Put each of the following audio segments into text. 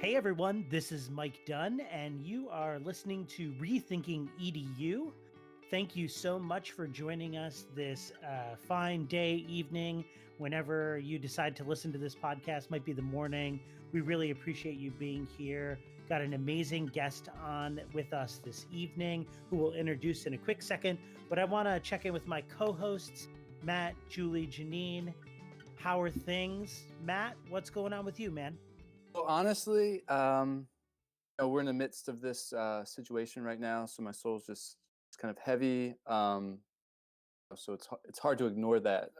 Hey everyone, this is Mike Dunn, and you are listening to Rethinking EDU. Thank you so much for joining us this fine day, evening, whenever you decide to listen to this podcast. Might be the morning. We really appreciate you being here. Got an amazing guest on with us this evening who we'll introduce in a quick second. But I want to check in with my co-hosts, Matt, Julie, Janine. How are things? Matt, what's going on with you, man? Well, honestly, we're in the midst of this situation right now, so my soul's just kind of heavy. So it's hard to ignore that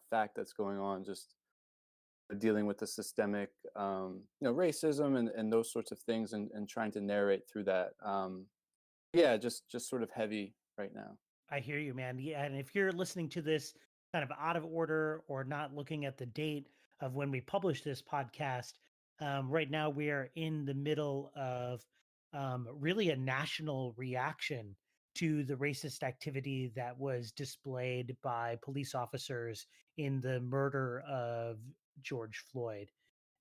fact that's going on. Just dealing with the systemic, racism and those sorts of things, and trying to narrate through that. Just sort of heavy right now. I hear you, man. Yeah, and if you're listening to this kind of out of order or not looking at the date of when we publish this podcast, right now we are in the middle of really a national reaction to the racist activity that was displayed by police officers in the murder of George Floyd.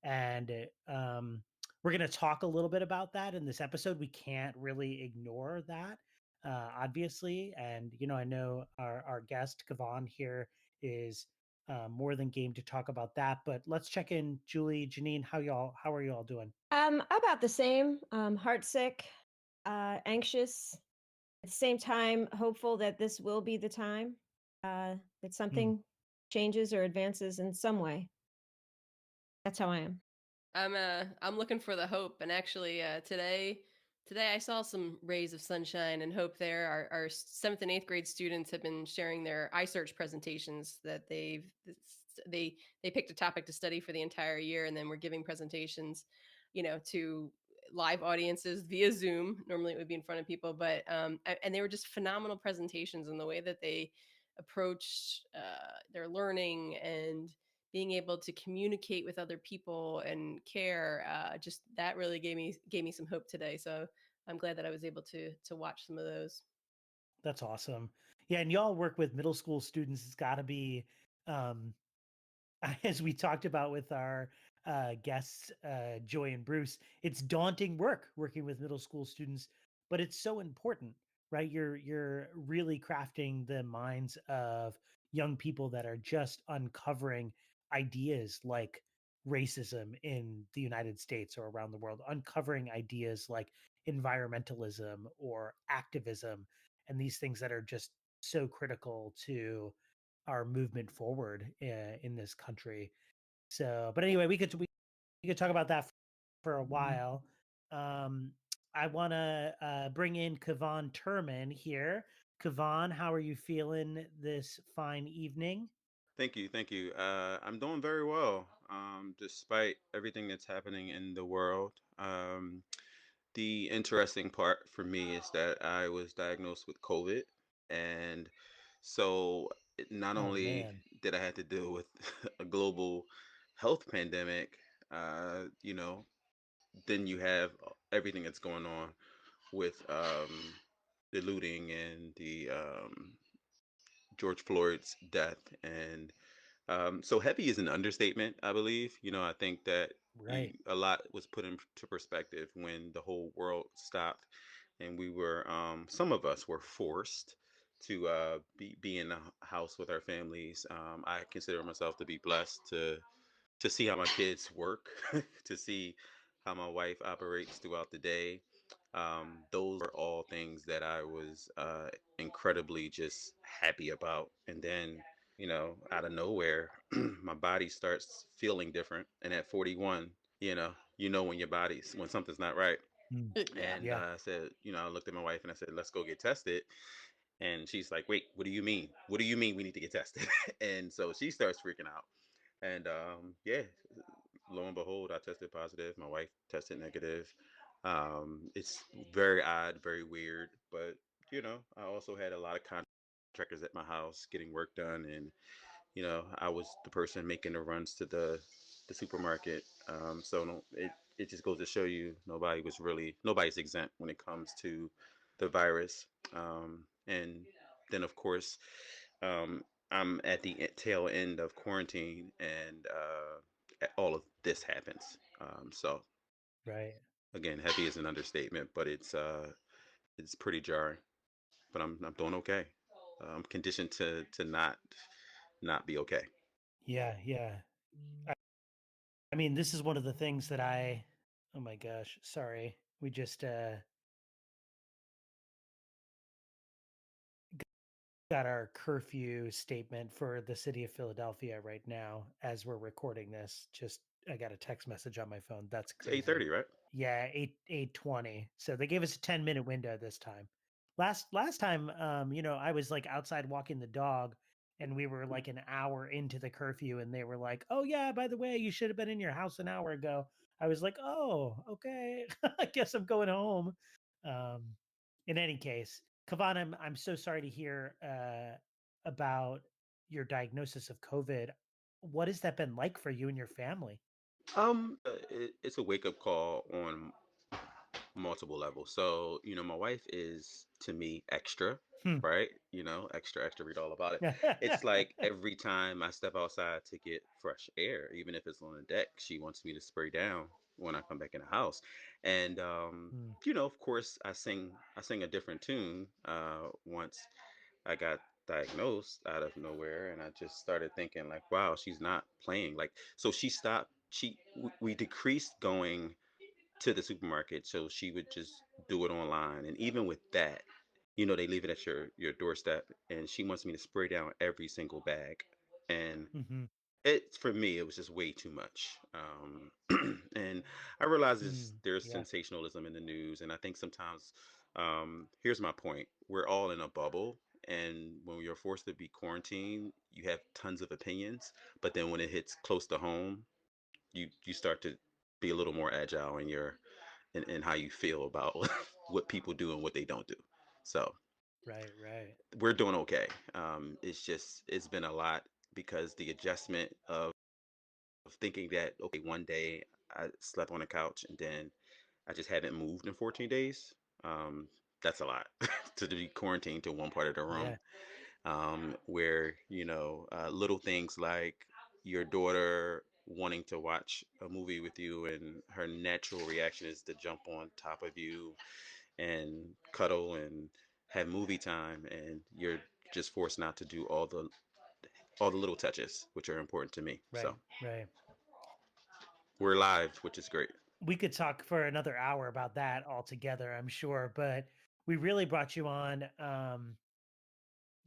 And we're going to talk a little bit about that in this episode. We can't really ignore that, obviously. And, I know our guest, Kevan, here is more than game to talk about that. But let's check in, Julie, Janine, how are you all doing? About the same. Heartsick, anxious. At the same time, hopeful that this will be the time that something changes or advances in some way. That's how I am. I'm looking for the hope, and actually, today I saw some rays of sunshine and hope there. Our 7th and 8th grade students have been sharing their iSearch presentations that they picked a topic to study for the entire year, and then we're giving presentations, to live audiences via Zoom. Normally it would be in front of people, but and they were just phenomenal presentations, and the way that they approached their learning and being able to communicate with other people and care, just that really gave me some hope today. So I'm glad that I was able to watch some of those. That's awesome. Yeah, and y'all work with middle school students. It's got to be, as we talked about with our guests, Joy and Bruce, it's daunting work working with middle school students, but it's so important, right? You're really crafting the minds of young people that are just uncovering ideas like racism in the United States or around the world, uncovering ideas like environmentalism or activism, and these things that are just so critical to our movement forward in this country. So, but anyway, we could talk about that for a while. I want to bring in Kevan Turman here. Kevan, how are you feeling this fine evening? Thank you. I'm doing very well, despite everything that's happening in the world. The interesting part for me is that I was diagnosed with COVID, and so not only Man. did I have to deal with a global health pandemic, then you have everything that's going on with the looting and the George Floyd's death. And so heavy is an understatement, I believe. I think that Right. a lot was put into perspective when the whole world stopped, and we were, some of us were forced to be in the house with our families. I consider myself to be blessed to see how my kids work, to see how my wife operates throughout the day. Those are all things that I was incredibly just happy about. And then, out of nowhere, my body starts feeling different. And at 41, when something's not right. Yeah. And Yeah. I said, I looked at my wife and I said, let's go get tested. And she's like, wait, what do you mean? What do you mean we need to get tested? And so she starts freaking out. And lo and behold, I tested positive. My wife tested negative. It's very odd, very weird. But, I also had a lot of contractors at my house getting work done. And, I was the person making the runs to the supermarket. So no, it just goes to show you nobody's exempt when it comes to the virus. And then, of course, I'm at the tail end of quarantine, and all of this happens. So Right. Again, heavy is an understatement, but it's pretty jarring. But I'm doing okay. I'm conditioned to not be okay. Yeah, yeah. I mean, this is one of the things that oh my gosh, sorry. We just got our curfew statement for the city of Philadelphia right now as we're recording this. Just I got a text message on my phone. That's It's 8:30, crazy. right? Yeah, 8:20. So they gave us a 10-minute window this time. Last time, I was like outside walking the dog and we were like an hour into the curfew and they were like, "Oh yeah, by the way, you should have been in your house an hour ago." I was like, "Oh, okay. I guess I'm going home." Um, in any case, Kevan, I'm so sorry to hear about your diagnosis of COVID. What has that been like for you and your family? It's a wake up call on multiple levels. So, my wife is to me extra, Hmm. right? Extra, extra, read all about it. It's like every time I step outside to get fresh air, even if it's on the deck, she wants me to spray down when I come back in the house. And Hmm. of course I sing a different tune once I got diagnosed out of nowhere, and I just started thinking like, wow, she's not playing. Like, so she stopped we decreased going to the supermarket, so she would just do it online. And even with that, they leave it at your doorstep, and she wants me to spray down every single bag. And Mm-hmm. for me, it was just way too much. And I realize there's Yeah. sensationalism in the news, and I think sometimes, here's my point: we're all in a bubble, and when you're forced to be quarantined, you have tons of opinions. But then when it hits close to home, you start to be a little more agile in your in how you feel about what people do and what they don't do. So Right. Right. we're doing okay. It's been a lot because the adjustment of thinking that, okay, one day I slept on a couch and then I just haven't moved in 14 days. Um, that's a lot to be quarantined to one part of the room, Yeah. where little things like your daughter wanting to watch a movie with you and her natural reaction is to jump on top of you and cuddle and have movie time, and you're just forced not to do all the little touches which are important to me. So Right. Right. we're live, which is great. We could talk for another hour about that altogether, I'm sure, but we really brought you on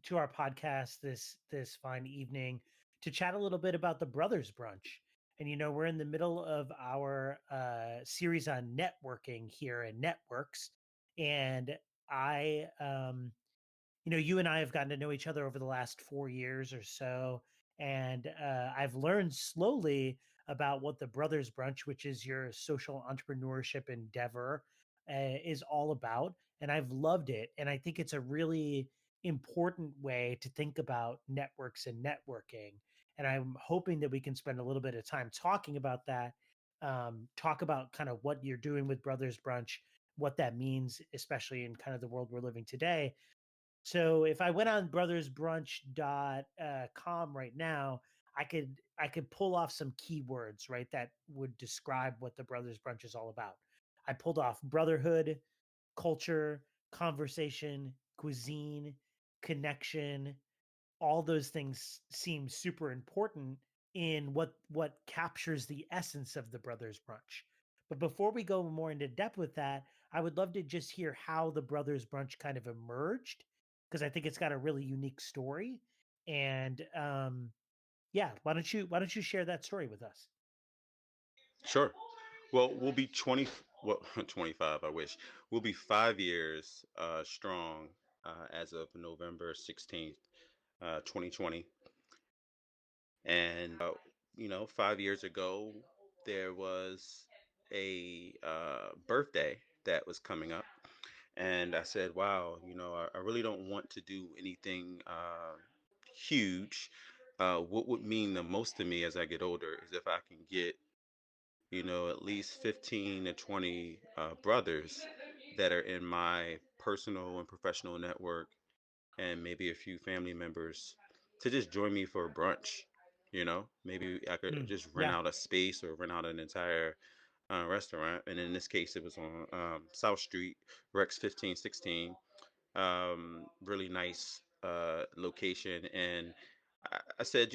to our podcast this fine evening to chat a little bit about the Brothers Brunch. And we're in the middle of our series on networking here in Networks, and I you and I have gotten to know each other over the last 4 years or so. And I've learned slowly about what the Brothers Brunch, which is your social entrepreneurship endeavor, is all about. And I've loved it. And I think it's a really important way to think about networks and networking. And I'm hoping that we can spend a little bit of time talking about that, talk about kind of what you're doing with Brothers Brunch, what that means, especially in kind of the world we're living today. So if I went on brothersbrunch.com right now, I could pull off some keywords, right, that would describe what the Brothers Brunch is all about. I pulled off brotherhood, culture, conversation, cuisine, connection. All those things seem super important in what captures the essence of the Brothers Brunch. But before we go more into depth with that, I would love to just hear how the Brothers Brunch kind of emerged, because I think it's got a really unique story. And yeah, why don't you share that story with us? Sure. Well, we'll be 20, well, 25, I wish. We'll be 5 years strong as of November 16th, 2020. And, 5 years ago, there was a birthday that was coming up. And I said, wow, I really don't want to do anything huge. What would mean the most to me as I get older is if I can get at least 15 to 20 brothers that are in my personal and professional network, and maybe a few family members to just join me for a brunch. Maybe I could just rent Yeah. out a space or rent out an entire restaurant, and in this case, it was on South Street, Rex 1516. Really nice location, and I said,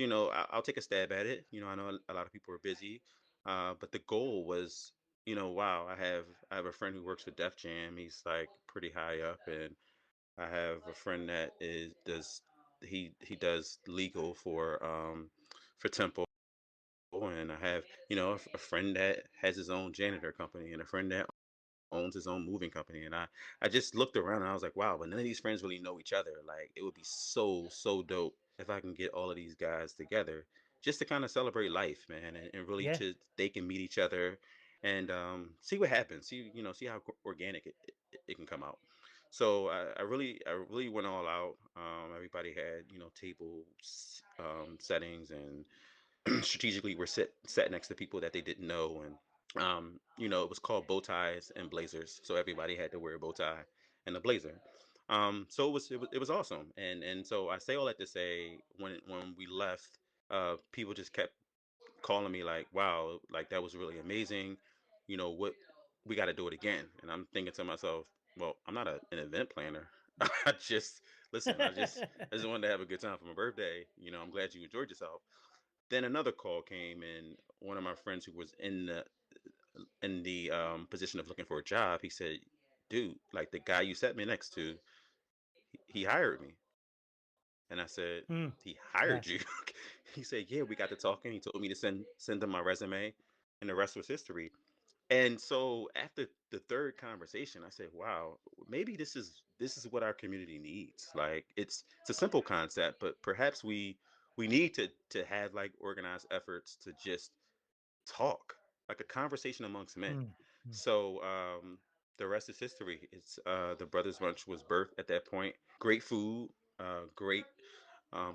I'll take a stab at it. I know a lot of people are busy, but the goal was, wow, I have a friend who works with Def Jam. He's like pretty high up, and I have a friend that he does legal for Temple, and I have a friend that has his own janitor company, and a friend that owns his own moving company. And I just looked around and I was like, wow, but none of these friends really know each other. Like, it would be so dope if I can get all of these guys together just to kind of celebrate life, man, and really Yeah. they can meet each other and see what happens. See how organic it can come out. So I really went all out. Everybody had table settings, and strategically were sat next to people that they didn't know, and it was called bow ties and blazers, so everybody had to wear a bow tie and a blazer. So it was awesome, and so I say all that to say, when we left, people just kept calling me like, "Wow, like that was really amazing. What we got to do it again." And I'm thinking to myself, "Well, I'm not an event planner. I just listen. I just wanted to have a good time for my birthday. I'm glad you enjoyed yourself." Then another call came, and one of my friends who was in the position of looking for a job, he said, "Dude, like the guy you set me next to, he hired me." And I said, Mm, "He yeah. hired you?" He said, "Yeah, we got to talking. He told me to send him my resume, and the rest was history." And so after the third conversation, I said, "Wow, maybe this is what our community needs. Like, it's a simple concept, but perhaps we need to have like organized efforts to just talk, like a conversation amongst men." Mm, mm. So the rest is history. It's the Brothers Brunch was birthed at that point. Great food, great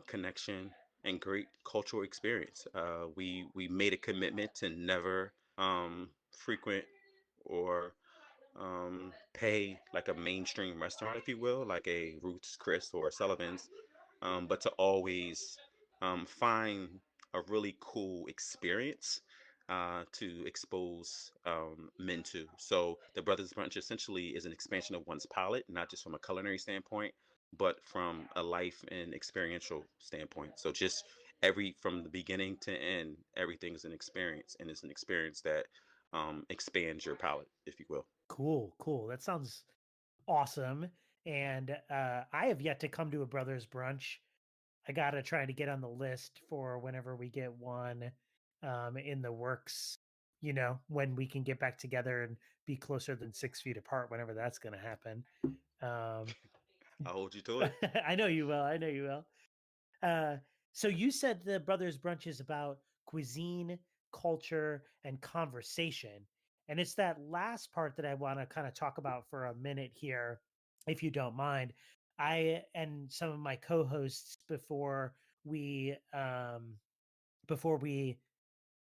connection, and great cultural experience. We made a commitment to never frequent or pay like a mainstream restaurant, if you will, like a Ruth's Chris or a Sullivan's, but to always find a really cool experience to expose men to. So the Brothers Brunch essentially is an expansion of one's palate, not just from a culinary standpoint, but from a life and experiential standpoint. So just from the beginning to end, everything's an experience, and it's an experience that expands your palate, if you will. Cool. That sounds awesome. And I have yet to come to a Brothers Brunch. I gotta try to get on the list for whenever we get one in the works. When we can get back together and be closer than 6 feet apart, whenever that's gonna happen. Um, I'll hold you to it. I know you will. I know you will. Uh, so you said the Brothers Brunch is about cuisine, culture, and conversation. And it's that last part that I want to kind of talk about for a minute here, if you don't mind. I and some of my co-hosts before we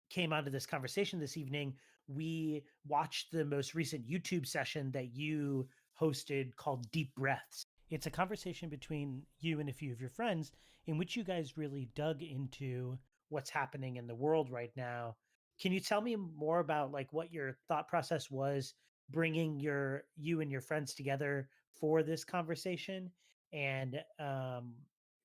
came onto this conversation this evening, we watched the most recent YouTube session that you hosted called Deep Breaths. It's a conversation between you and a few of your friends in which you guys really dug into what's happening in the world right now. Can you tell me more about like what your thought process was bringing you and your friends together for this conversation? And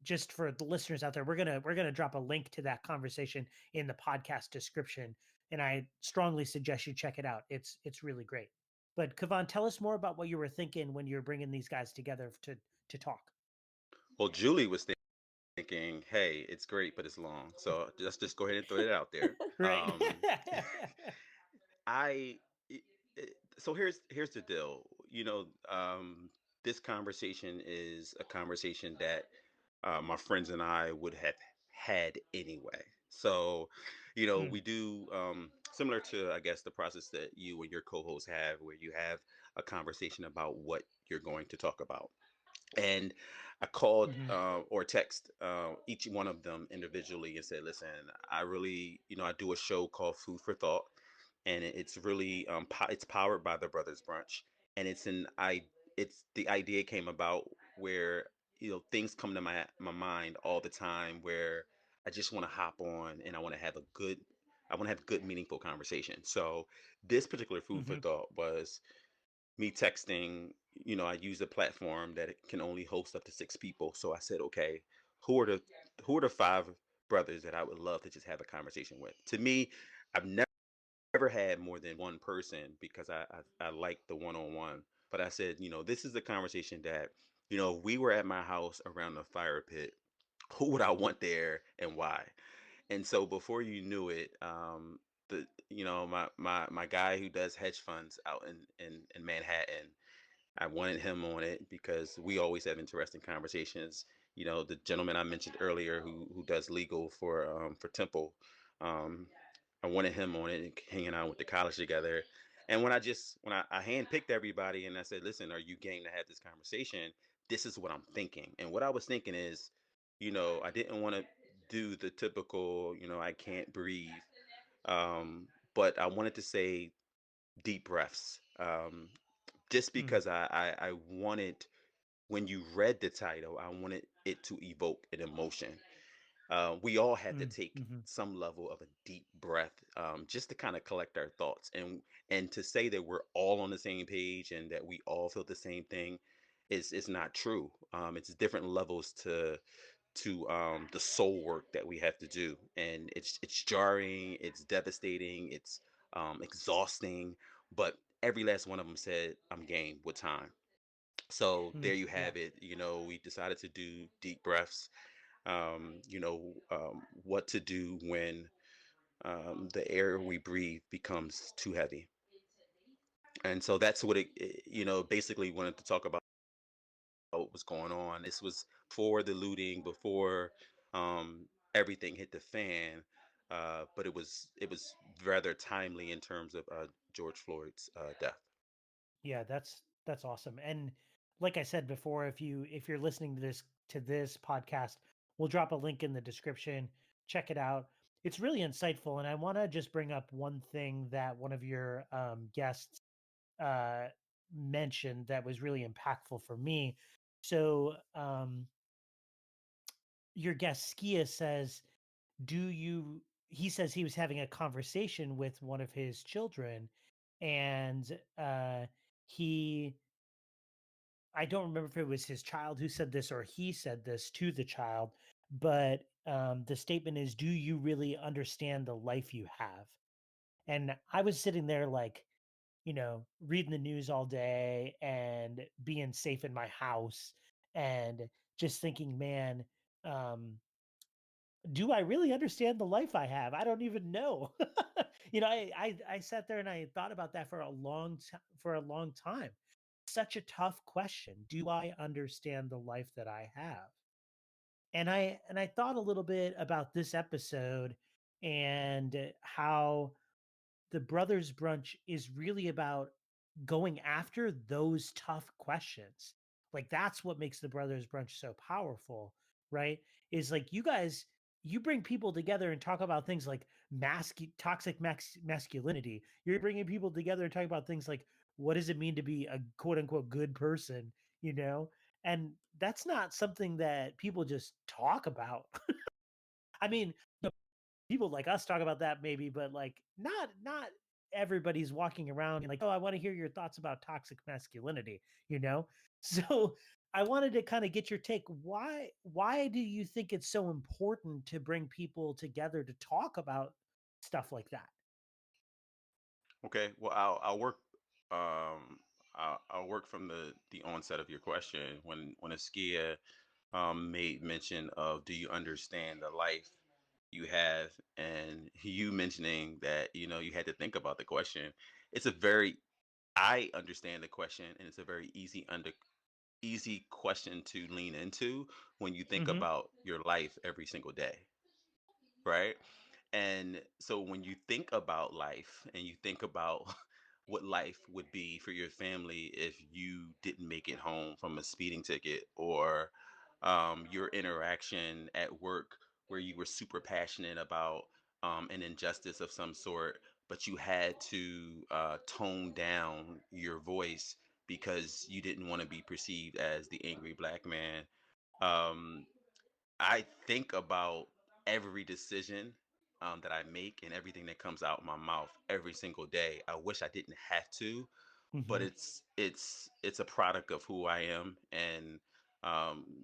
just for the listeners out there, we're gonna drop a link to that conversation in the podcast description, and I strongly suggest you check it out. It's really great. But Kavan, tell us more about what you were thinking when you were bringing these guys together to talk. Well, Julie was thinking, "Hey, it's great, but it's long." So let's just go ahead and throw it out there. Right. I i- so here's the deal. This conversation is a conversation that my friends and I would have had anyway. So, Mm, we do similar to, I guess, the process that you and your co-hosts have, where you have a conversation about what you're going to talk about. And I called mhm. or text each one of them individually and said, "Listen, I really, I do a show called Food for Thought, and it's really it's powered by the Brothers Brunch, and it's the idea came about where things come to my mind all the time where I just want to hop on and I want to have I want to have good, meaningful conversation. So this particular food for Mhm. thought was me texting. I use a platform that it can only host up to 6 people. So I said, okay, who are the who are the 5 brothers that I would love to just have a conversation with? To me, I've never had more than one person because I like the one-on-one. But I said, this is the conversation that, we were at my house around the fire pit. Who would I want there and why? And so before you knew it, my guy who does hedge funds out in Manhattan, I wanted him on it because we always have interesting conversations. The gentleman I mentioned earlier who does legal for Temple, um, I wanted him on it, hanging out with the college together. And when I handpicked everybody and I said, listen, are you game to have this conversation? This is what I'm thinking. And what I was thinking is, I didn't want to do the typical, I can't breathe. But I wanted to say deep breaths. Just Mm. because I wanted, when you read the title, I wanted it to evoke an emotion. We all had to Mm. take Mhm. some level of a deep breath, just to kind of collect our thoughts, and to say that we're all on the same page and that we all feel the same thing is not true. It's different levels to the soul work that we have to do, and it's jarring, it's devastating, it's exhausting, but every last one of them said, I'm game with time. So there Mm. you Yeah. have it. We decided to do deep breaths. What to do when the air we breathe becomes too heavy. And so that's what basically wanted to talk about what was going on. This was before the looting, before everything hit the fan. But it was rather timely in terms of George Floyd's death. Yeah, that's awesome. And like I said before, if you're listening to this podcast, we'll drop a link in the description. Check it out. It's really insightful, and I want to just bring up one thing that one of your guests uh, mentioned that was really impactful for me. So, your guest Skia says, "Do you?" He says he was having a conversation with one of his children, and he I don't remember if it was his child who said this or he said this to the child, but the statement is, "Do you really understand the life you have?" And I was sitting there like, reading the news all day and being safe in my house and just thinking, man, um, do I really understand the life I have? I don't even know. I sat there and I thought about that for a long time. Such a tough question. Do I understand the life that I have? And I thought a little bit about this episode and how the Brothers Brunch is really about going after those tough questions. Like that's what makes the Brothers Brunch so powerful, right? Is like you bring people together and talk about things like toxic masculinity. You're bringing people together and talk about things like what does it mean to be a quote unquote good person, you know? And that's not something that people just talk about. I mean, people like us talk about that maybe, but like not everybody's walking around and like, oh, I want to hear your thoughts about toxic masculinity, you know? So I wanted to kind of get your take. Why do you think it's so important to bring people together to talk about stuff like that? Okay, well, I'll work. I'll work from the onset of your question when Askia made mention of, do you understand the life you have, and you mentioning that you had to think about the question. It's a very I understand the question, and it's a very easy question to lean into when you think Hmm. about your life every single day, right? And so when you think about life and you think about what life would be for your family if you didn't make it home from a speeding ticket, or your interaction at work where you were super passionate about an injustice of some sort, but you had to tone down your voice because you didn't want to be perceived as the angry black man. Um, I think about every decision that I make and everything that comes out my mouth every single day. I wish I didn't have to, but it's a product of who I am and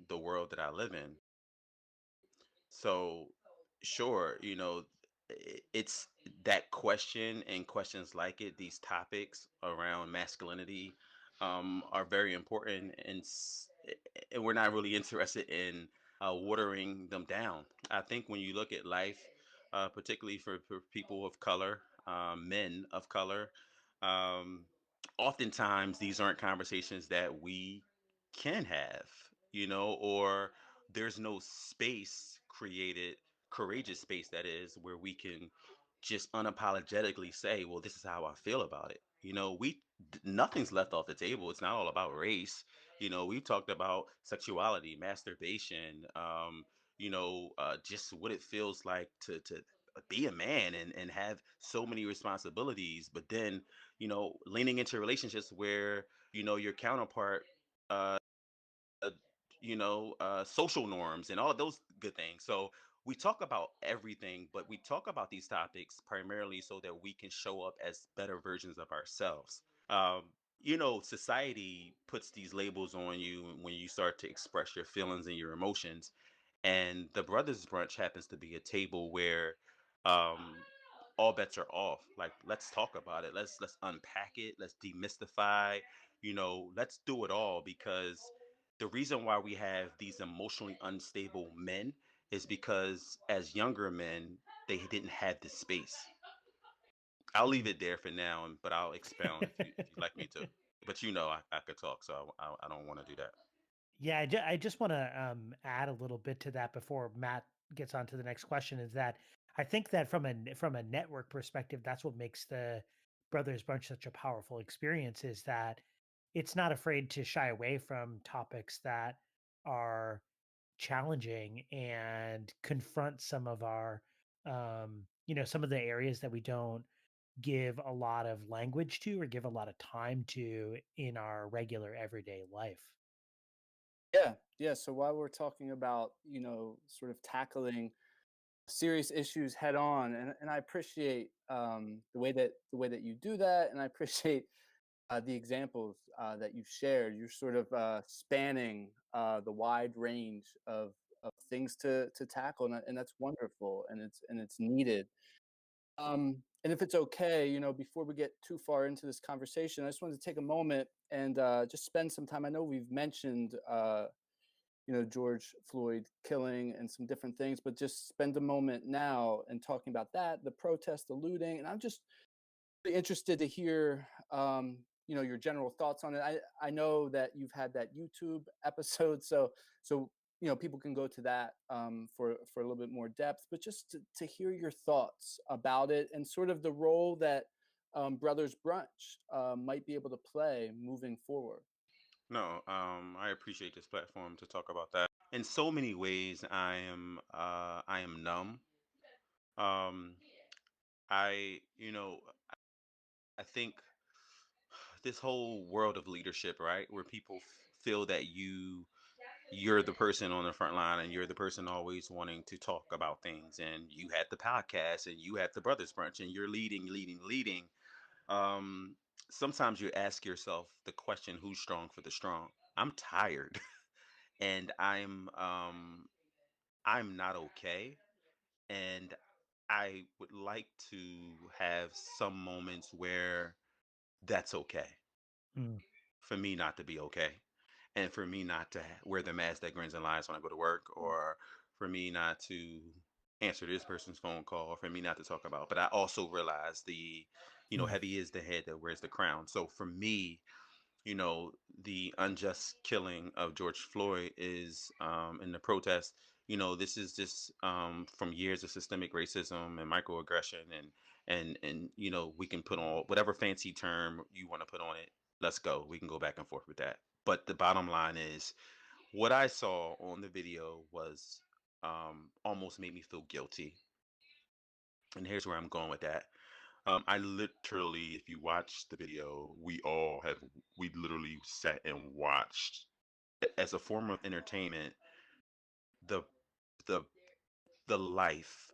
the world that I live in. So, sure, it's that question and questions like it, these topics around masculinity are very important, and we're not really interested in watering them down. I think when you look at life, particularly for people of color, men of color, um, oftentimes these aren't conversations that we can have, or there's no space created, courageous space that is, where we can just unapologetically say, well, this is how I feel about it. Nothing's left off the table. It's not all about race. We've talked about sexuality, masturbation, just what it feels like to be a man and have so many responsibilities, but then, leaning into relationships where, your counterpart, uh, social norms and all of those good things. So we talk about everything, but we talk about these topics primarily so that we can show up as better versions of ourselves. Society puts these labels on you when you start to express your feelings and your emotions. And the Brothers Brunch happens to be a table where um, all bets are off. Like, let's talk about it. Let's unpack it. Let's demystify. Let's do it all, because the reason why we have these emotionally unstable men is because as younger men, they didn't have the space. I'll leave it there for now, but I'll expound if you'd like me to. But I could talk, so I don't want to do that. Yeah, I just want to add a little bit to that before Matt gets on to the next question. Is that I think that from a network perspective, that's what makes the Brothers Bunch such a powerful experience. Is that it's not afraid to shy away from topics that are challenging and confront some of our, some of the areas that we don't give a lot of language to or give a lot of time to in our regular everyday life. Yeah. So while we're talking about, sort of tackling serious issues head on, and I appreciate the way that you do that, and I appreciate the examples that you've shared. You're sort of spanning the wide range of things to tackle, and that's wonderful, and it's needed. And if it's okay, before we get too far into this conversation, I just wanted to take a moment and just spend some time. I know we've mentioned, George Floyd killing and some different things, but just spend a moment now and talking about that, the protest, the looting, and I'm just really interested to hear, your general thoughts on it. I know that you've had that YouTube episode, so people can go to that for a little bit more depth, but just to hear your thoughts about it and sort of the role that Brothers Brunch might be able to play moving forward. No, I appreciate this platform to talk about that. In so many ways, I am numb. Um, I think this whole world of leadership, right, where people feel that you're the person on the front line and you're the person always wanting to talk about things, and you have the podcast and you have the Brothers Brunch and you're leading. Um, Sometimes you ask yourself the question, who's strong for the strong? I'm tired and I'm not okay, and I would like to have some moments where that's okay Mm. for me not to be okay, and for me not to wear the mask that grins and lies when I go to work, or for me not to answer this person's phone call, for me not to talk about. But I also realize Mm. heavy is the head that wears the crown. So for me, the unjust killing of George Floyd is in the protest. This is just from years of systemic racism and microaggression, and we can put on whatever fancy term you want to put on it. Let's go. We can go back and forth with that. But the bottom line is, what I saw on the video was almost made me feel guilty. And here's where I'm going with that. I literally, if you watch the video, we literally sat and watched as a form of entertainment the the the life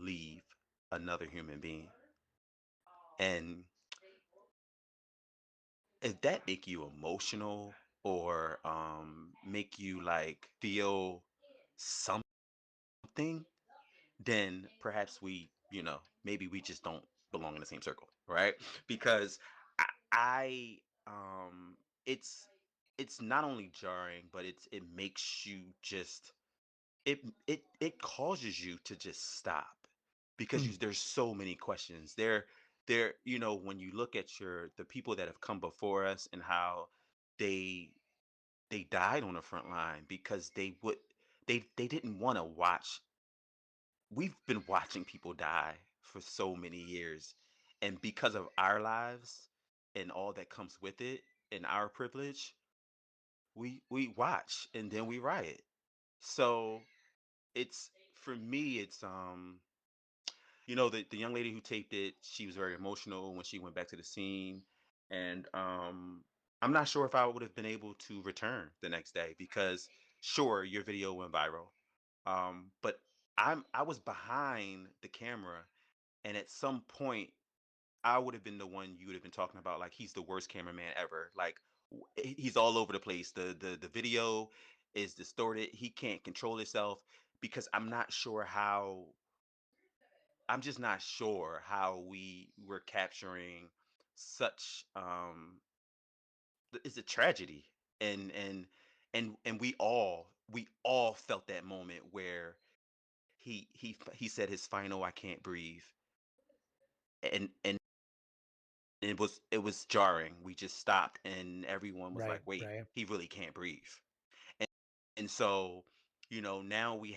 leave another human being. And if that make you emotional or make you like feel something, then perhaps we, maybe we just don't belong in the same circle, right? Because I it's not only jarring, but it makes you just it causes you to just stop because Mm. there's so many questions there. When you look at the people that have come before us and how they they died on the front line because they didn't want to watch. We've been watching people die for so many years, and because of our lives and all that comes with it and our privilege, we watch and then we riot. So it's for me, it's the young lady who taped it, she was very emotional when she went back to the scene. And I'm not sure if I would have been able to return the next day because sure, your video went viral. But I was behind the camera, and at some point I would have been the one you would have been talking about, like he's the worst cameraman ever. Like he's all over the place. The video is distorted. He can't control himself because I'm just not sure how we were capturing such it's a tragedy. And we all felt that moment where he said his final "I can't breathe," and it was jarring. We just stopped and everyone was like, Right, wait, right. he really can't breathe. And so now we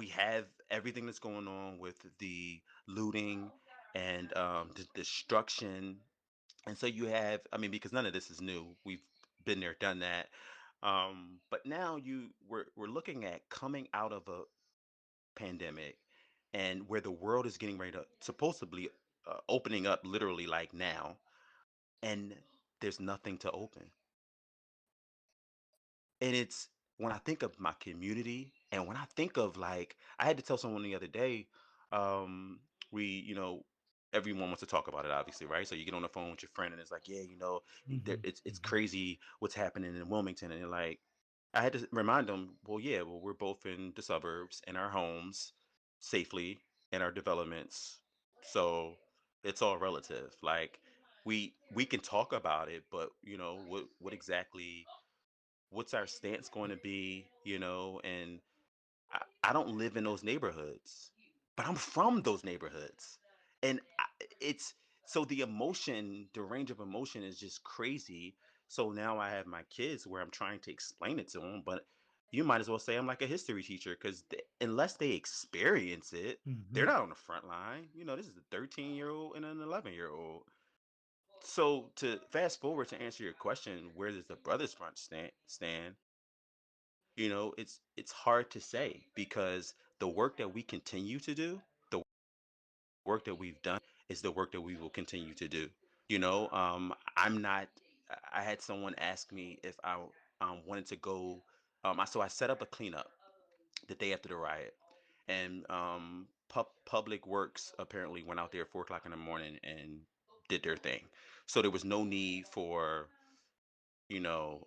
have everything that's going on with the looting and the destruction. And so you have, I mean, because none of this is new, we've been there, done that. But now we're looking at coming out of a pandemic, and where the world is getting ready to supposedly opening up literally like now, and there's nothing to open. And it's when I think of my community, and when I think of, like, I had to tell someone the other day, um, we, everyone wants to talk about it, obviously, right? So you get on the phone with your friend, and it's like, yeah, Hmm. it's Hmm. crazy what's happening in Wilmington, and they're like, I had to remind them, well, yeah, well, we're both in the suburbs, in our homes, safely, in our developments, so it's all relative. Like we can talk about it, but what exactly what's our stance going to be, and I don't live in those neighborhoods, but I'm from those neighborhoods. And it's so the range of emotion is just crazy. So now I have my kids where I'm trying to explain it to them, but you might as well say I'm like a history teacher because unless they experience it, they're Hmm. not on the front line. This is a 13-year-old and an 11-year-old. So to fast forward to answer your question, where does the Brothers Brunch stand? It's hard to say because the work that we continue to do, the work that we've done, is the work that we will continue to do. I'm not. I had someone ask me if I wanted to go. So I set up a cleanup the day after the riot, and Public Works apparently went out there at 4 o'clock in the morning and did their thing. So there was no need for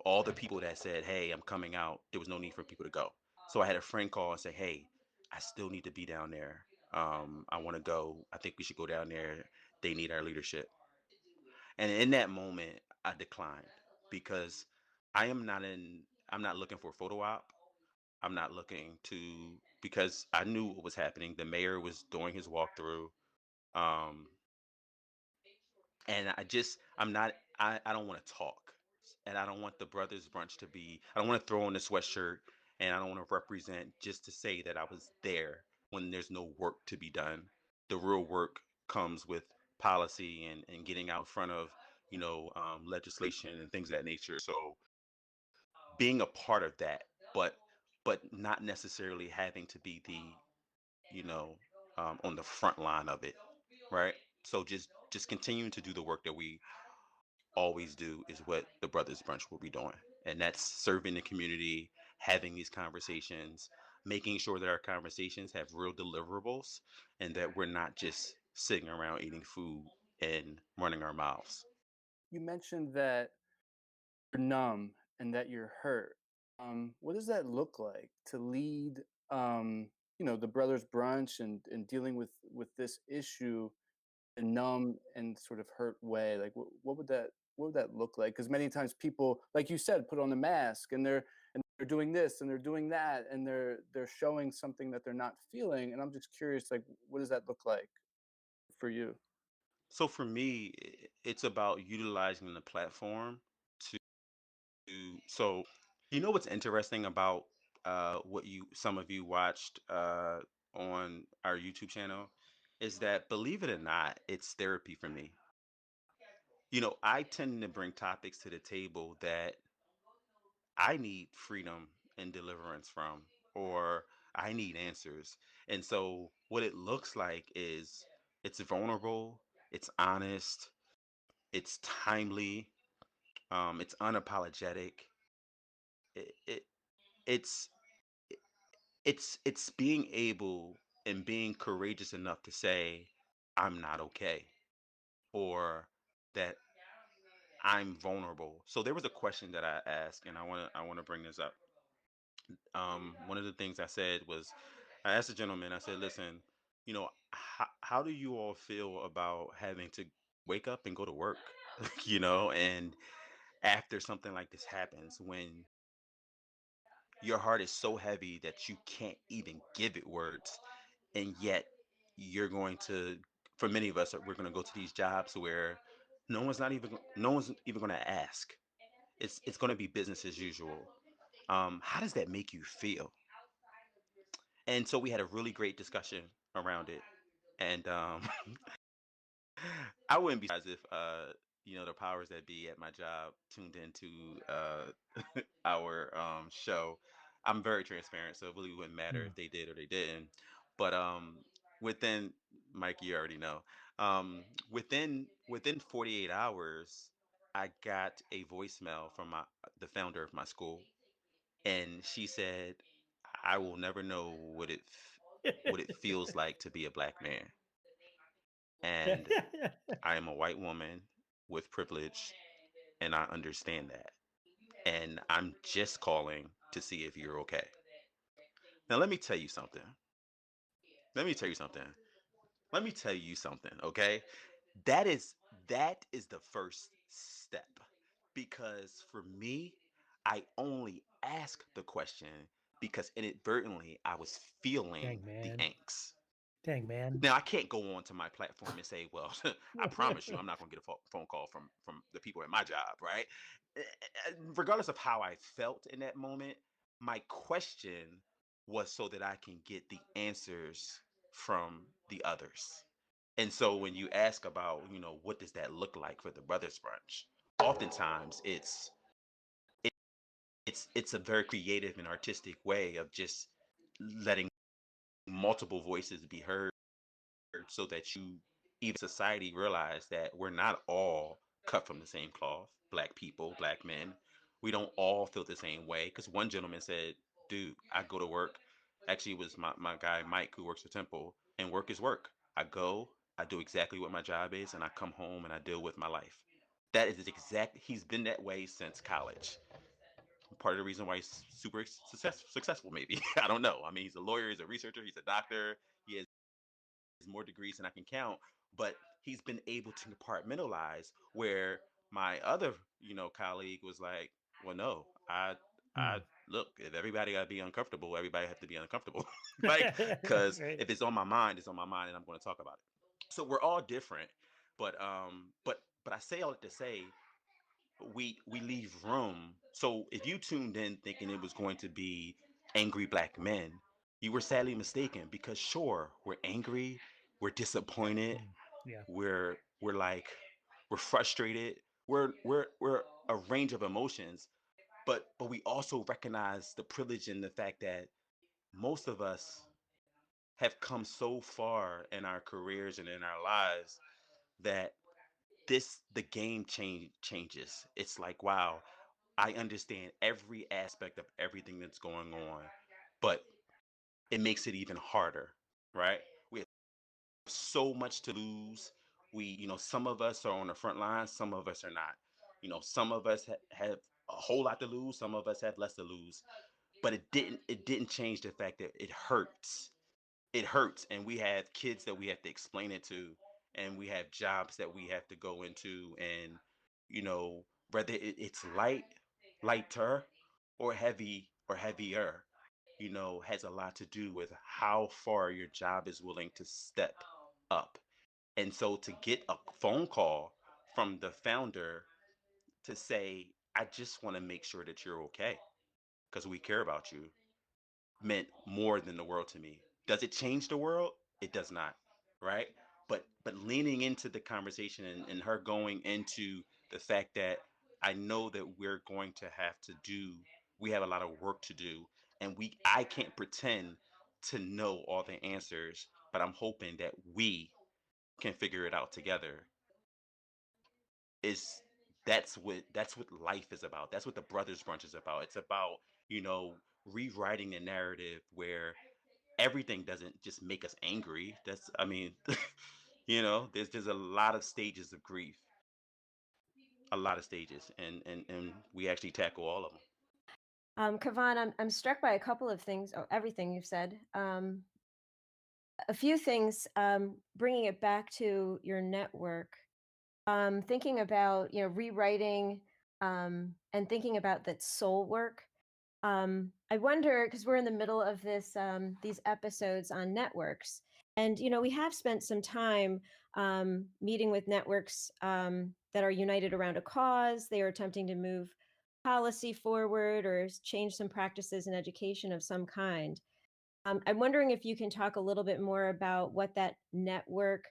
all the people that said, hey, I'm coming out, there was no need for people to go. So I had a friend call and say, hey, I still need to be down there. I want to go. I think we should go down there. They need our leadership. And in that moment, I declined because I am not in, I'm not looking for a photo op. I'm not looking to, because I knew what was happening. The mayor was doing his walkthrough. Um, and I'm not, I don't want to talk, and I don't want the Brothers Brunch to be, I don't want to throw on the sweatshirt, and I don't want to represent just to say that I was there when there's no work to be done. The real work comes with policy and getting out front of legislation and things of that nature. So being a part of that, but not necessarily having to be the you know on the front line of it, right? So just continuing to do the work that we always do is what the Brothers Brunch will be doing. And that's serving the community, having these conversations, making sure that our conversations have real deliverables and that we're not just sitting around eating food and running our mouths. You mentioned that you're numb and that you're hurt. What does that look like to lead, the Brothers Brunch and dealing with this issue in a numb and sort of hurt way? Like, what would that look like? Because many times people, like you said, put on the mask and they're doing this and they're doing that and they're showing something that they're not feeling. And I'm just curious, like, what does that look like for you? So for me, it's about utilizing the platform so what's interesting about what you some of you watched on our YouTube channel is that, believe it or not, it's therapy for me. I tend to bring topics to the table that I need freedom and deliverance from, or I need answers. And so what it looks like is it's vulnerable, it's honest, it's timely, it's unapologetic. It, it it's it's being able and being courageous enough to say I'm not okay, or that I'm vulnerable. So there was a question that I asked, and I want to bring this up. One of the things I said was, I asked the gentleman, I said, listen, how do you all feel about having to wake up and go to work? And after something like this happens, when your heart is so heavy that you can't even give it words, and yet you're going to, for many of us, we're going to go to these jobs where no one's even going to ask. It's going to be business as usual. How does that make you feel? And so we had a really great discussion around it. And I wouldn't be surprised if the powers that be at my job tuned into our show. I'm very transparent, so it really wouldn't matter if they did or they didn't. But within, Mike, you already know. Within 48 hours, I got a voicemail from the founder of my school, and she said, "I will never know what it feels like to be a black man, and I am a white woman with privilege, and I understand that. And I'm just calling to see if you're okay." Now, let me tell you something. Let me tell you something. Let me tell you something, okay? That is that is the first step. Because for me, I only asked the question because inadvertently I was Dang, feeling the man. angst. Dang, man. Now I can't go on to my platform and say, "Well, I promise you, I'm not going to get a phone call from the people at my job," right? Regardless of how I felt in that moment, my question was so that I can get the answers from the others. And so when you ask about, what does that look like for the Brothers Brunch? Oftentimes it's a very creative and artistic way of just letting multiple voices be heard, so that you, even society, realize that we're not all cut from the same cloth. Black people, black men, we don't all feel the same way. Because one gentleman said, dude, I go to work. Actually, it was my guy Mike, who works for Temple, and work is work. I do exactly what my job is, and I come home and I deal with my life. That is he's been that way since college. Part of the reason why he's super successful, maybe. I don't know. I mean, he's a lawyer, he's a researcher, he's a doctor, he has more degrees than I can count, but he's been able to compartmentalize, where my other, colleague was like, well, no, I look, if everybody got to be uncomfortable, everybody have to be uncomfortable. Like, because Right. if it's on my mind, it's on my mind, and I'm going to talk about it. So we're all different, but I say all that to say, we leave room. So if you tuned in thinking it was going to be angry black men, you were sadly mistaken, because sure, we're angry, we're disappointed, Yeah. we're like, we're frustrated, we're a range of emotions, but we also recognize the privilege in the fact that most of us have come so far in our careers and in our lives that the game changes. It's like, wow, I understand every aspect of everything that's going on, but it makes it even harder, right? We have so much to lose. Some of us are on the front line, some of us are not. Some of us have a whole lot to lose, some of us have less to lose. But it didn't change the fact that it hurts. It hurts, and we have kids that we have to explain it to, and we have jobs that we have to go into, and whether it's lighter, or heavy or heavier, has a lot to do with how far your job is willing to step up. And so to get a phone call from the founder to say, I just want to make sure that you're okay because we care about you, meant more than the world to me. Does it change the world? It does not, right? But leaning into the conversation, and her going into the fact that I know that we're going to have to we have a lot of work to do, and I can't pretend to know all the answers, but I'm hoping that we can figure it out together. Is That's what life is about. That's what the Brothers Brunch is about. It's about, rewriting a narrative where everything doesn't just make us angry. That's, I mean, there's a lot of stages of grief, a lot of stages, and we actually tackle all of them. Kevan, I'm struck by a couple of things. Oh, everything you've said. A few things. Bringing it back to your network. Thinking about rewriting, and thinking about that soul work. I wonder, because we're in the middle of these episodes on networks, and we have spent some time meeting with networks that are united around a cause. They are attempting to move policy forward or change some practices in education of some kind. I'm wondering if you can talk a little bit more about what that network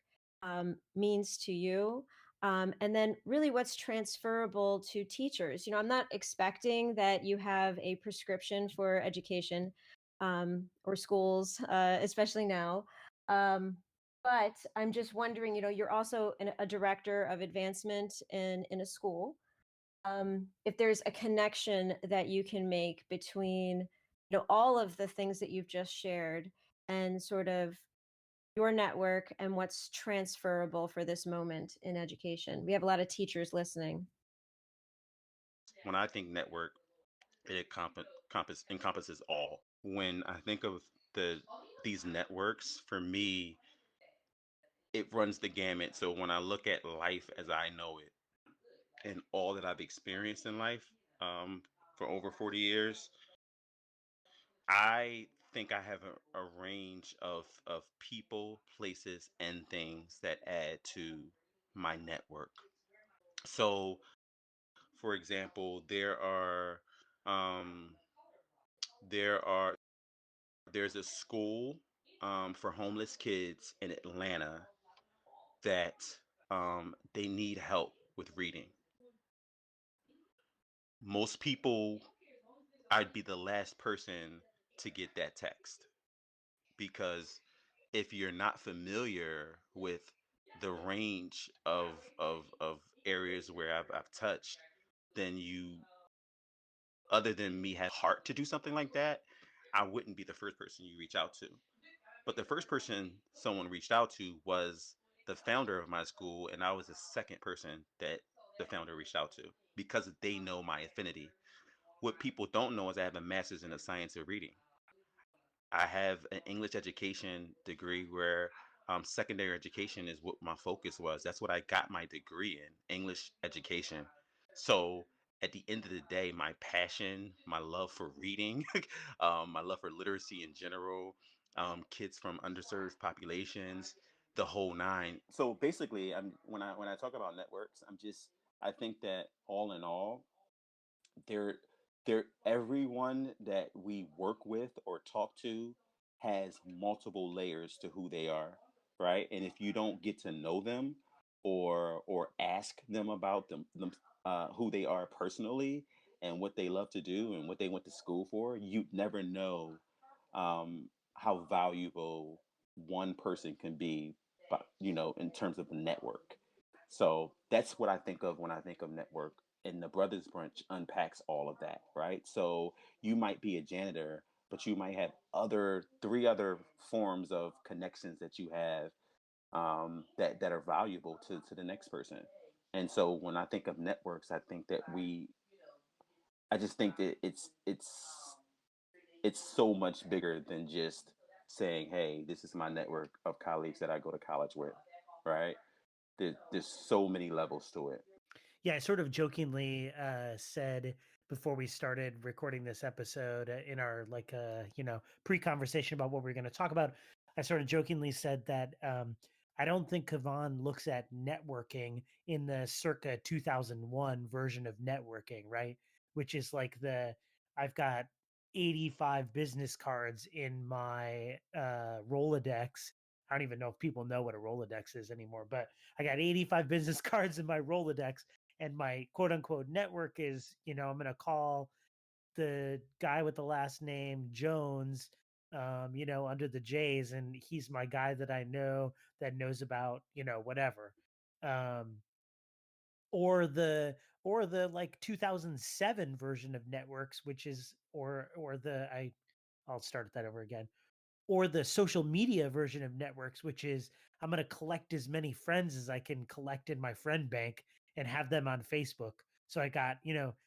means to you. And then really what's transferable to teachers. I'm not expecting that you have a prescription for education or schools, especially now. But I'm just wondering, you're also a director of advancement in a school. If there's a connection that you can make between all of the things that you've just shared and sort of your network and what's transferable for this moment in education. We have a lot of teachers listening. When I think network, it encompasses all. When I think of these networks, for me, it runs the gamut. So when I look at life as I know it, and all that I've experienced in life, for over 40 years, I think I have a range of people, places, and things that add to my network. So, for example, um, there's a school for homeless kids in Atlanta that they need help with reading. Most people, I'd be the last person to get that text, because if you're not familiar with the range of areas where I've touched, then other than me have heart to do something like that, I wouldn't be the first person you reach out to. But the first person someone reached out to was the founder of my school, and I was the second person that the founder reached out to because they know my affinity. What people don't know is I have a master's in the science of reading. I have an English education degree where secondary education is what my focus was. That's what I got my degree in, English education. So at the end of the day, my passion, my love for reading, my love for literacy in general, kids from underserved populations, the whole nine. So basically, when I talk about networks, I think that all in all, they're everyone that we work with or talk to has multiple layers to who they are, right? And if you don't get to know them or ask them about them who they are personally and what they love to do and what they went to school for, you'd never know how valuable one person can be, but in terms of the network. So that's what I think of when I think of network. And the Brothers Brunch unpacks all of that, right? So you might be a janitor, but you might have three other forms of connections that you have that are valuable to the next person. And so when I think of networks, I just think that it's so much bigger than just saying, hey, this is my network of colleagues that I go to college with, right? There's so many levels to it. Yeah, I sort of jokingly said before we started recording this episode in our pre-conversation about what we are going to talk about. I sort of jokingly said that I don't think Kevan looks at networking in the circa 2001 version of networking, right? Which is like I've got 85 business cards in my Rolodex. I don't even know if people know what a Rolodex is anymore, but I got 85 business cards in my Rolodex, and my quote unquote network is, I'm going to call the guy with the last name Jones, under the J's, and he's my guy that I know that knows about, whatever. Or the like 2007 version of networks, which is, I'll start that over again. Or the social media version of networks, which is I'm going to collect as many friends as I can collect in my friend bank and have them on Facebook. So I got,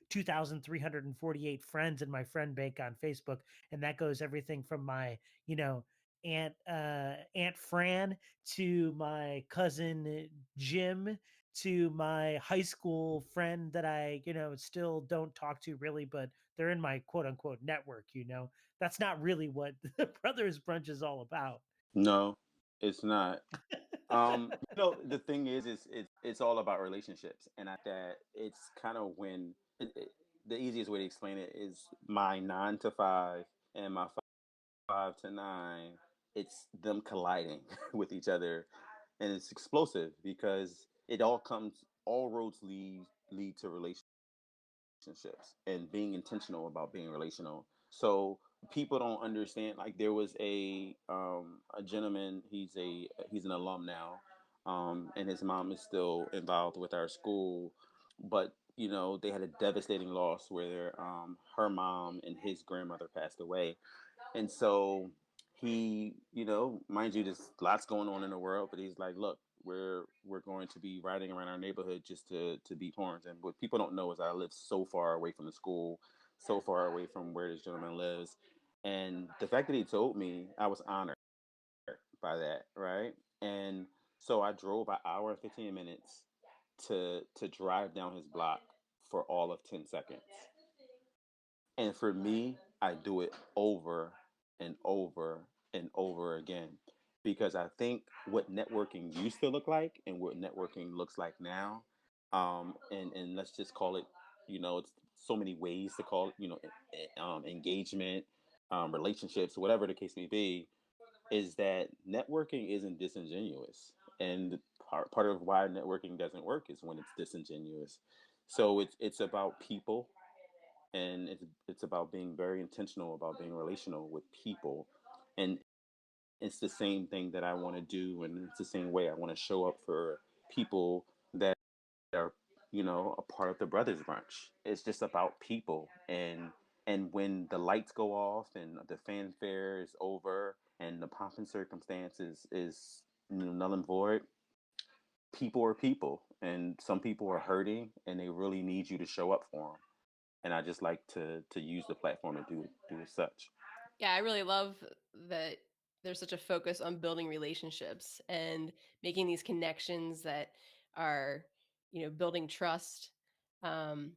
2,348 friends in my friend bank on Facebook. And that goes everything from my, Aunt Fran to my cousin Jim to my high school friend that I, still don't talk to really, but they're in my quote unquote network, That's not really what the Brothers Brunch is all about. No, it's not. The thing is it's all about relationships, and that it's kind of the easiest way to explain it is my 9 to 5 and my 5 to 9. It's them colliding with each other, and it's explosive because all roads lead to relationships and being intentional about being relational. So people don't understand. Like there was a gentleman. He's an alum now, and his mom is still involved with our school. But they had a devastating loss where her mom and his grandmother passed away, and so he, mind you, there's lots going on in the world, but he's like, look, we're going to be riding around our neighborhood just to beat horns. And what people don't know is I live so far away from the school, so far away from where this gentleman lives. And the fact that he told me, I was honored by that, right? And so I drove an hour and 15 minutes to drive down his block for all of 10 seconds. And for me, I do it over and over and over again because I think what networking used to look like and what networking looks like now, and let's just call it, it's so many ways to call it, engagement, relationships, whatever the case may be, is that networking isn't disingenuous. And part of why networking doesn't work is when it's disingenuous. So it's about people, and it's about being very intentional about being relational with people, and it's the same thing that I want to do, and it's the same way I want to show up for people that are a part of the Brothers Brunch. It's just about people, and when the lights go off and the fanfare is over and the pomp and circumstances is null and void, people are people, and some people are hurting and they really need you to show up for them, and I just like to use the platform to do as such. Yeah, I really love that there's such a focus on building relationships and making these connections that are, building trust. Um,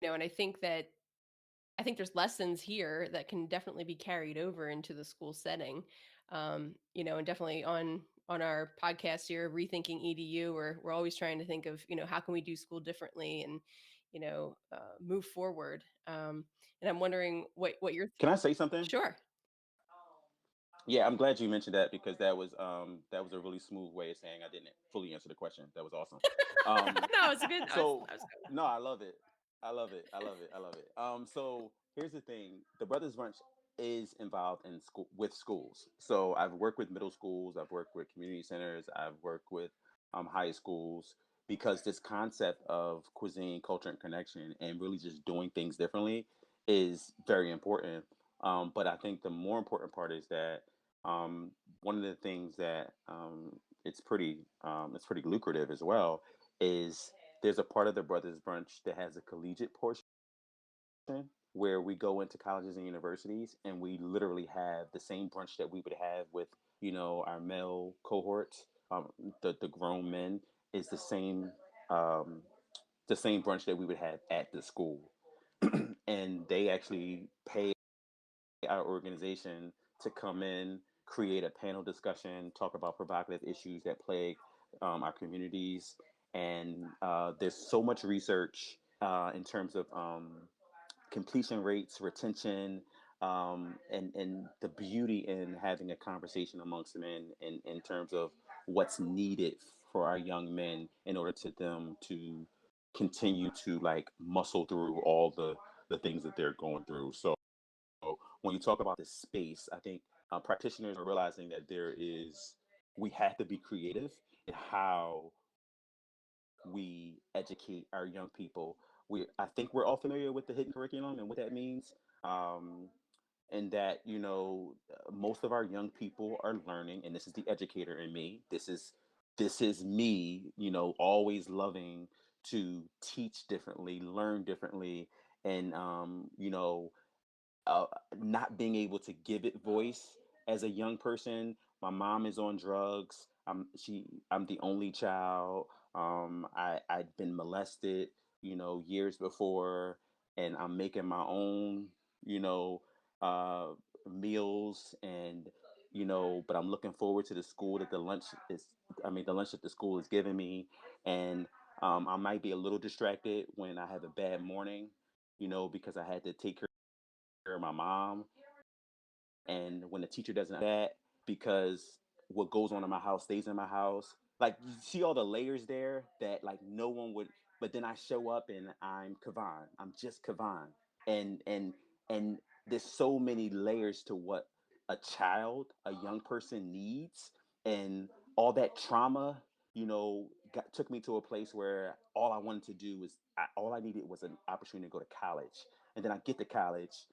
and I think there's lessons here that can definitely be carried over into the school setting. And definitely on our podcast here, Rethinking EDU, we're always trying to think of, how can we do school differently and, move forward. And I'm wondering what you're. Can I say something? Sure. Yeah, I'm glad you mentioned that because that was a really smooth way of saying I didn't fully answer the question. That was awesome. No, it's good. So no, I love it. I love it. I love it. I love it. So here's the thing: the Brothers Brunch is involved in school with schools. So I've worked with middle schools. I've worked with community centers. I've worked with high schools because this concept of cuisine, culture, and connection, and really just doing things differently is very important. But I think the more important part is that one of the things that it's pretty lucrative as well is there's a part of the Brothers Brunch that has a collegiate portion where we go into colleges and universities and we literally have the same brunch that we would have with our male cohorts, the grown men, is um, the same brunch that we would have at the school. And they actually pay our organization to come in, create a panel discussion, talk about provocative issues that plague our communities. And there's so much research in terms of completion rates, retention, and the beauty in having a conversation amongst men in terms of what's needed for our young men in order to them to continue to like muscle through all the things that they're going through. So when you talk about this space, I think practitioners are realizing that we have to be creative in how we educate our young people. I think we're all familiar with the hidden curriculum and what that means. Um, and that most of our young people are learning, and this is the educator in me. This is me, always loving to teach differently, learn differently, and uh, not being able to give it voice as a young person. My mom is on drugs. I'm the only child. I'd been molested, years before, and I'm making my own, you know, uh, meals, and but I'm looking forward to the school that the lunch is. I mean, the lunch that the school is giving me, and I might be a little distracted when I have a bad morning, because I had to take care of my mom. And when the teacher doesn't that, because what goes on in my house stays in my house. Like, you see all the layers there that like no one would. But then I show up and I'm Kevan. I'm just Kevan. And there's so many layers to what a young person needs, and all that trauma. Took me to a place where all I wanted to do was all I needed was an opportunity to go to college. And then I get to college,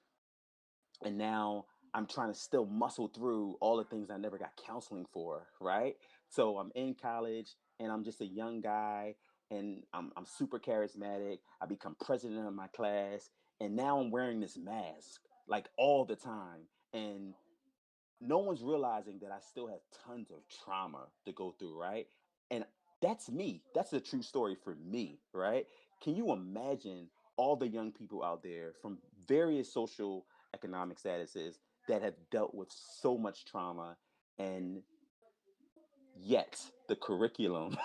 and now I'm trying to still muscle through all the things I never got counseling for, right? So I'm in college and I'm just a young guy, and I'm super charismatic. I become president of my class, and now I'm wearing this mask like all the time. And no one's realizing that I still have tons of trauma to go through, right? And that's me. That's a true story for me, right? Can you imagine all the young people out there from various social economic statuses that have dealt with so much trauma, and yet the curriculum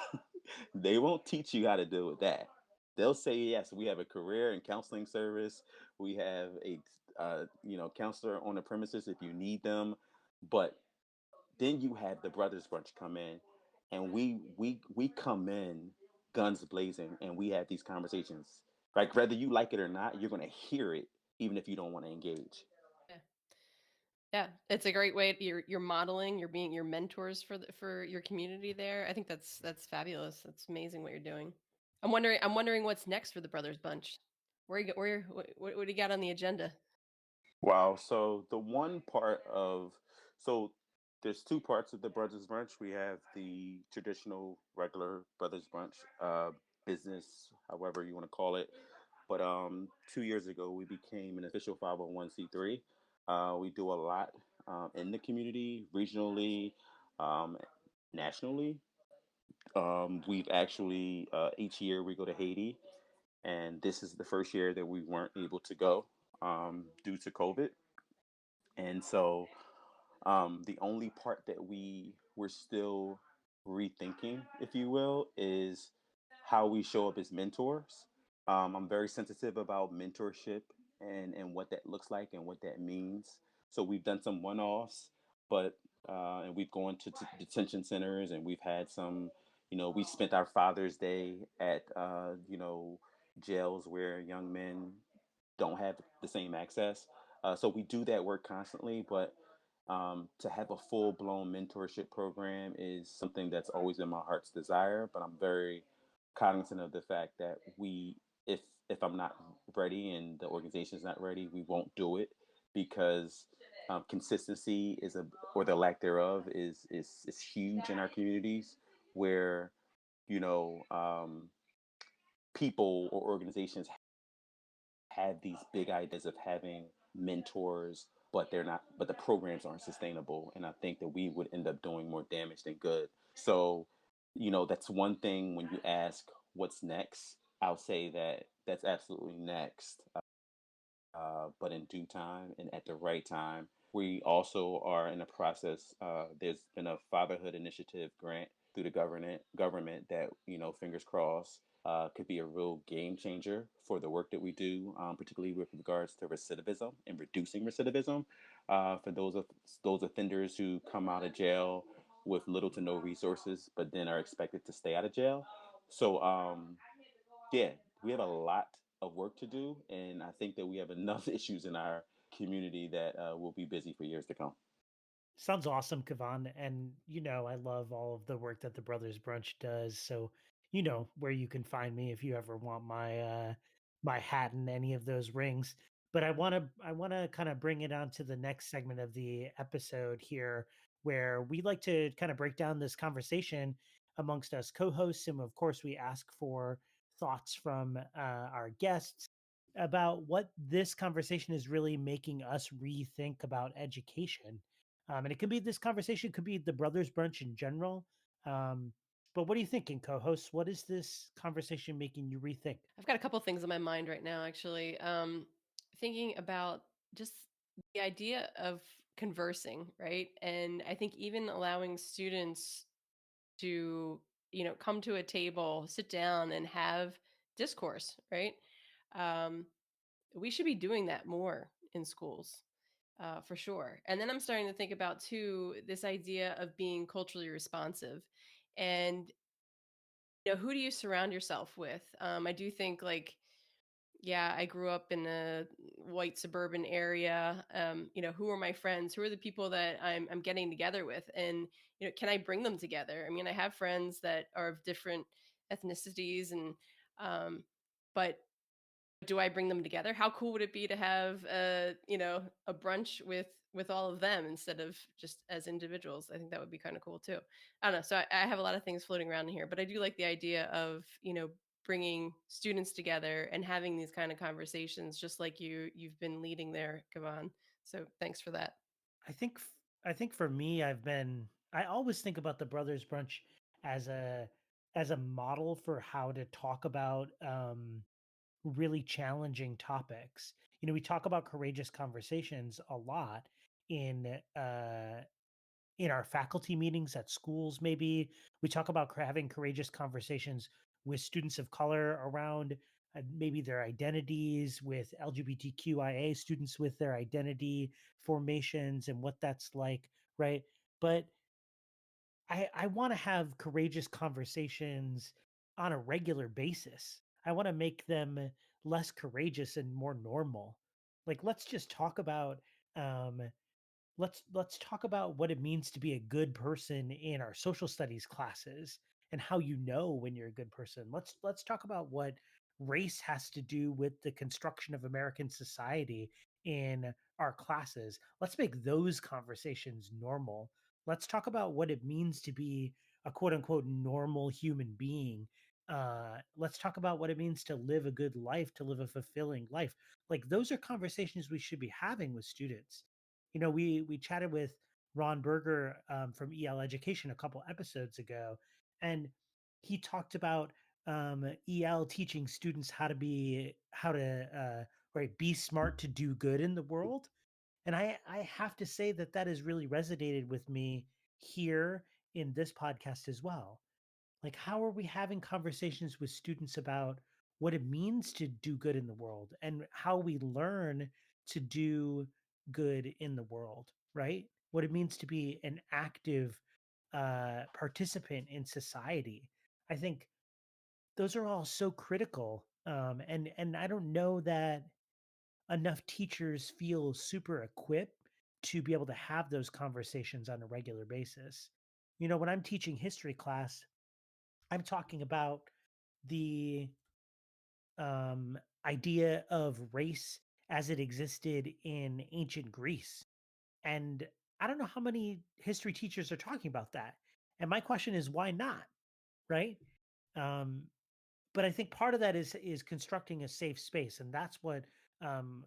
they won't teach you how to deal with that. They'll say, yes, we have a career and counseling service. We have a counselor on the premises if you need them. But then you have the Brothers Brunch come in, and we come in guns blazing, and we have these conversations. Like, whether you like it or not, you're going to hear it, even if you don't want to engage. Yeah. Yeah, it's a great way. You're modeling. You're being your mentors for your community there. I think that's fabulous. That's amazing what you're doing. I'm wondering what's next for the Brothers Bunch. What do you got on the agenda? Wow. So there's two parts of the Brothers Brunch. We have the traditional regular Brothers Brunch, business, however you want to call it. But 2 years ago, we became an official 501(c)(3). We do a lot in the community, regionally, um, nationally. We've actually each year we go to Haiti, and this is the first year that we weren't able to go due to COVID. And so the only part that we're still rethinking, if you will, is how we show up as mentors. I'm very sensitive about mentorship and what that looks like and what that means. So we've done some one-offs, but and we've gone to detention centers, and we've had some. We spent our Father's Day at jails where young men don't have the same access. So we do that work constantly, but to have a full blown mentorship program is something that's always been my heart's desire. But I'm very cognizant of the fact that if I'm not ready and the organization's not ready, we won't do it. because consistency or the lack thereof is huge in our communities, where people or organizations have these big ideas of having mentors, but they're not, but the programs aren't sustainable. And I think that we would end up doing more damage than good. So, that's one thing. When you ask what's next, I'll say that that's absolutely next, but in due time and at the right time. We also are in the process. There's been a fatherhood initiative grant through the government that, fingers crossed, could be a real game changer for the work that we do, particularly with regards to recidivism and reducing recidivism for those offenders who come out of jail with little to no resources, but then are expected to stay out of jail. So, yeah, we have a lot of work to do, and I think that we have enough issues in our community that will be busy for years to come. Sounds awesome, Kavan. And I love all of the work that the Brothers Brunch does. So you know where you can find me if you ever want my hat in any of those rings. But I wanna kind of bring it on to the next segment of the episode here, where we like to kind of break down this conversation amongst us co-hosts, and of course we ask for thoughts from our guests about what this conversation is really making us rethink about education. And it could be this conversation, could be the Brothers Brunch in general. Um, but what are you thinking, co-hosts? What is this conversation making you rethink? I've got a couple things in my mind right now, actually. Thinking about just the idea of conversing, right? And I think even allowing students to, come to a table, sit down and have discourse, right? Um, we should be doing that more in schools, for sure. And then I'm starting to think about, too, this idea of being culturally responsive. And, who do you surround yourself with? I do think, like, yeah, I grew up in a white suburban area. Who are my friends? Who are the people that I'm getting together with? And, can I bring them together? I mean, I have friends that are of different ethnicities, and but do I bring them together? How cool would it be to have a brunch with all of them instead of just as individuals? I think that would be kind of cool too. I don't know. So I have a lot of things floating around in here, but I do like the idea of, bringing students together and having these kind of conversations, just like you've been leading there, Kavan. So thanks for that. I think for me, I always think about the Brothers Brunch as a model for how to talk about really challenging topics. We talk about courageous conversations a lot in in our faculty meetings at schools. Maybe we talk about having courageous conversations with students of color around maybe their identities, with LGBTQIA students with their identity formations and what that's like, right? But I want to have courageous conversations on a regular basis. I want to make them less courageous and more normal. Like, let's just talk about um let's talk about what it means to be a good person in our social studies classes, and how you know when you're a good person. Let's talk about what race has to do with the construction of American society in our classes. Let's make those conversations normal. Let's talk about what it means to be a quote unquote normal human being. Let's talk about what it means to live a good life, to live a fulfilling life. Like, those are conversations we should be having with students. We chatted with Ron Berger from EL Education a couple episodes ago, and he talked about EL teaching students how to right, be smart to do good in the world. And I have to say that has really resonated with me here in this podcast as well. Like, how are we having conversations with students about what it means to do good in the world, and how we learn to do good in the world, right? What it means to be an active participant in society. I think those are all so critical. And I don't know that enough teachers feel super equipped to be able to have those conversations on a regular basis. When I'm teaching history class, I'm talking about the idea of race as it existed in ancient Greece. And I don't know how many history teachers are talking about that. And my question is, why not? Right? Um, but I think part of that is constructing a safe space, and that's what um,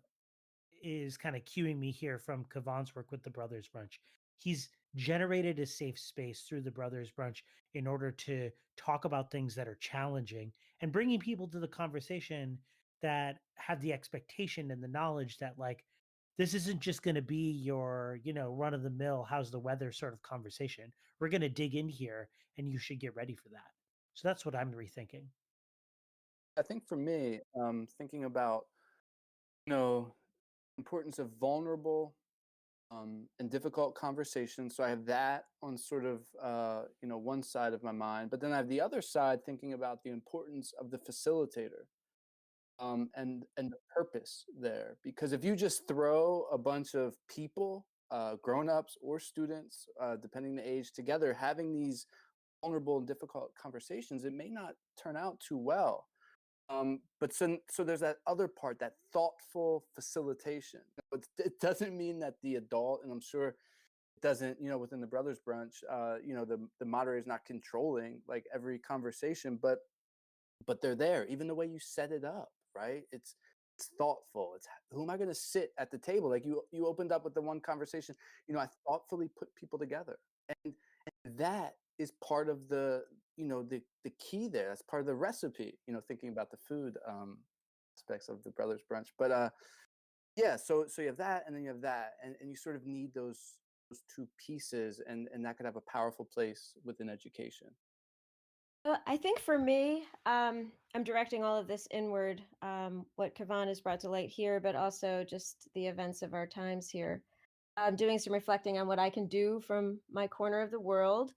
is kind of cueing me here from Kavan's work with the Brothers Brunch. He's generated a safe space through the Brothers Brunch in order to talk about things that are challenging and bringing people to the conversation that have the expectation and the knowledge that, like, this isn't just going to be your, run of the mill, how's the weather sort of conversation. We're going to dig in here and you should get ready for that. So that's what I'm rethinking. I think for me, thinking about, importance of vulnerable and difficult conversations. So I have that on sort of, one side of my mind, but then I have the other side thinking about the importance of the facilitator and the purpose there. Because if you just throw a bunch of people, grown-ups or students, depending the age, together, having these vulnerable and difficult conversations, it may not turn out too well. But so there's that other part, that thoughtful facilitation. It doesn't mean that the adult, and I'm sure it doesn't, within the Brothers Brunch, the moderator is not controlling like every conversation, but they're there. Even the way you set it up, right? It's thoughtful. It's who am I going to sit at the table? Like you opened up with the one conversation. I thoughtfully put people together, and that is part of the key there. That's part of the recipe. Thinking about the food aspects of the Brothers Brunch, but yeah. So you have that, and then you have that, and you sort of need those two pieces, and that could have a powerful place within education. I think for me, I'm directing all of this inward, what Kevan has brought to light here, but also just the events of our times here. I'm doing some reflecting on what I can do from my corner of the world.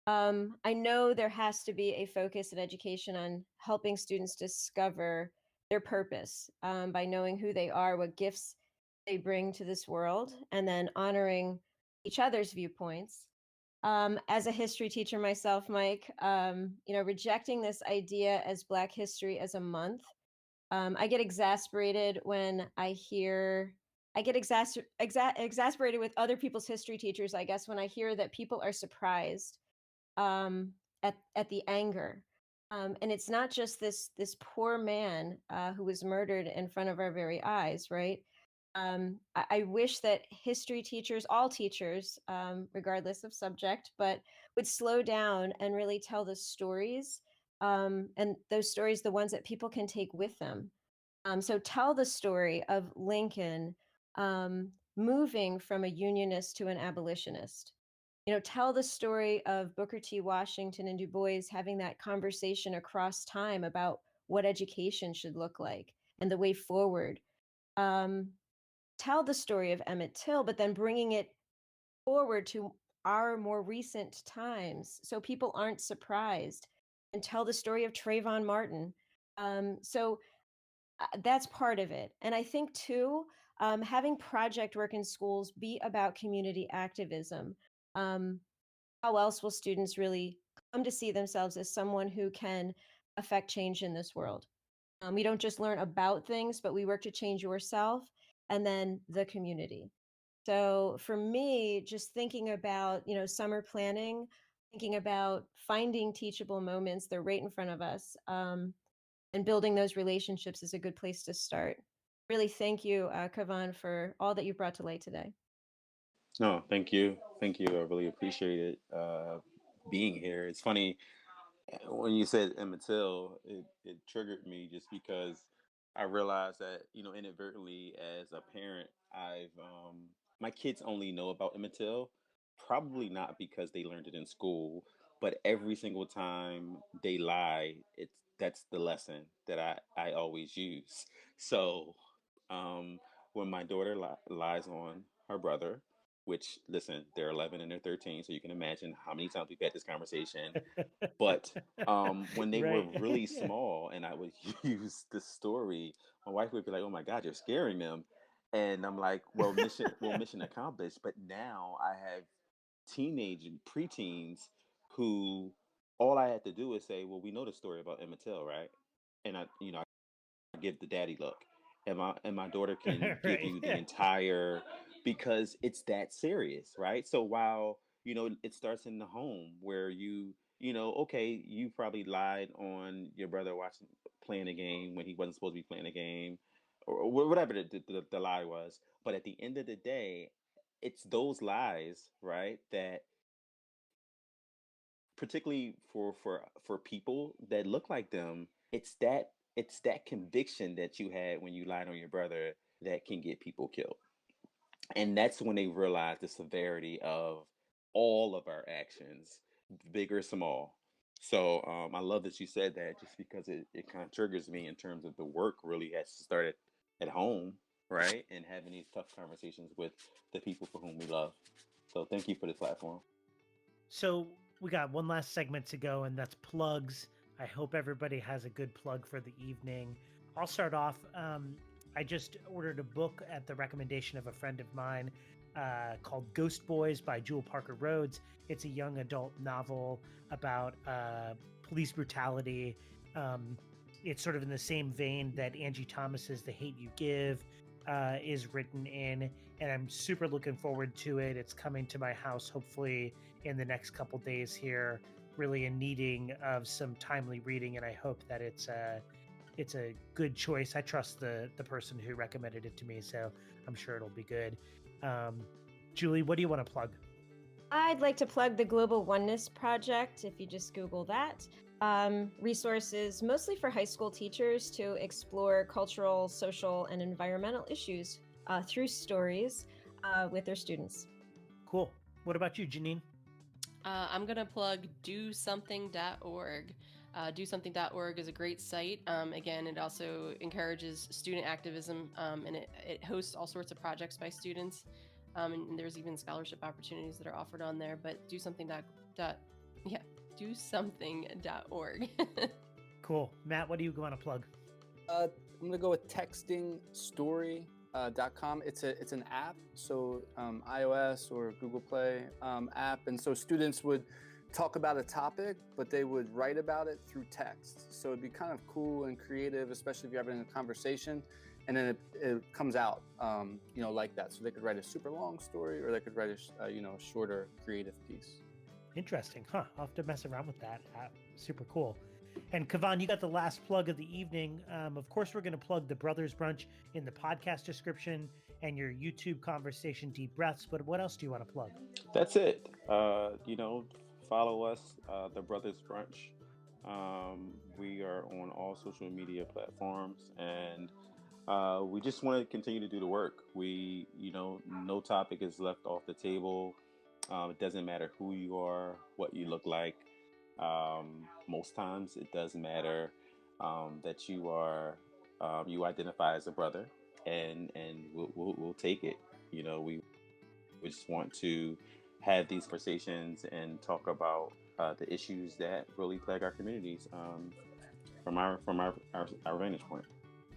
I know there has to be a focus in education on helping students discover their purpose by knowing who they are, what gifts they bring to this world, and then honoring each other's viewpoints. As a history teacher myself, Mike, rejecting this idea as Black History as a month, I get exasperated when I get exasperated with other people's history teachers, I guess, when I hear that people are surprised at the anger. And it's not just this poor man who was murdered in front of our very eyes, right? I wish that history teachers, all teachers, regardless of subject, but would slow down and really tell the stories, and those stories, the ones that people can take with them. So tell the story of Lincoln moving from a Unionist to an abolitionist. Tell the story of Booker T. Washington and Du Bois having that conversation across time about what education should look like and the way forward. Tell the story of Emmett Till, but then bringing it forward to our more recent times so people aren't surprised, and tell the story of Trayvon Martin. So that's part of it. And I think, too, having project work in schools be about community activism. How else will students really come to see themselves as someone who can affect change in this world? We don't just learn about things, but we work to change yourself and then the community. So for me, just thinking about, summer planning, thinking about finding teachable moments, they're right in front of us, and building those relationships is a good place to start. Really thank you, Kavan, for all that you brought to light today. No, thank you. Thank you. I really appreciate it being here. It's funny when you said Emmett Till, it triggered me just because I realized that, inadvertently as a parent, I've my kids only know about Emmett Till, probably not because they learned it in school, but every single time they lie, that's the lesson that I always use. So when my daughter lies on her brother, which, listen, they're 11 and they're 13, so you can imagine how many times we've had this conversation. But when they were Right. really Yeah. small and I would use the story, my wife would be like, "Oh my God, you're scaring them." And I'm like, mission accomplished. But now I have teenage and preteens who all I had to do is say, "Well, we know the story about Emmett Till, right?" And I give the daddy look. and my daughter can give Right. you the entire, because it's that serious, right? So while, it starts in the home where okay, you probably lied on your brother playing a game when he wasn't supposed to be playing a game, or whatever the lie was. But at the end of the day, it's those lies, right, that particularly for people that look like them, it's that conviction that you had when you lied on your brother that can get people killed. And that's when they realize the severity of all of our actions, big or small. So I love that you said that, just because it kind of triggers me in terms of the work really has to start at home, right? And having these tough conversations with the people for whom we love. So thank you for the platform. So we got one last segment to go, and that's plugs. I hope everybody has a good plug for the evening. I'll start off. I just ordered a book at the recommendation of a friend of mine called Ghost Boys by Jewel Parker Rhodes. It's a young adult novel about police brutality. It's sort of in the same vein that Angie Thomas's The Hate U Give is written in, and I'm super looking forward to it. It's coming to my house hopefully in the next couple days here, really in needing of some timely reading, and I hope that it's a good choice. I trust the person who recommended it to me, so I'm sure it'll be good. Julie, what do you want to plug? I'd like to plug the Global Oneness Project. If you just Google that, resources mostly for high school teachers to explore cultural, social, and environmental issues through stories with their students. Cool. What about you, Janine? I'm going to plug DoSomething.org. DoSomething.org is a great site. Again, it also encourages student activism, and it hosts all sorts of projects by students. And there's even scholarship opportunities that are offered on there. But DoSomething.org. Cool. Matt, what do you want to plug? I'm gonna go with textingstory.com. It's an app, so iOS or Google Play app, and so students would talk about a topic, but they would write about it through text. So it'd be kind of cool and creative, especially if you're having a conversation, and then it comes out, like that. So they could write a super long story, or they could write a shorter creative piece. Interesting, huh? I'll have to mess around with that. Super cool. And Kevan, you got the last plug of the evening. Of course, we're going to plug the Brothers Brunch in the podcast description and your YouTube conversation, Deep Breaths. But what else do you want to plug? That's it. Follow us, the Brothers Brunch. We are on all social media platforms, and we just want to continue to do the work. We, no topic is left off the table. It doesn't matter who you are, what you look like. Most times it does matter that you are you identify as a brother, and we'll take it. We just want to have these conversations and talk about the issues that really plague our communities from our vantage point.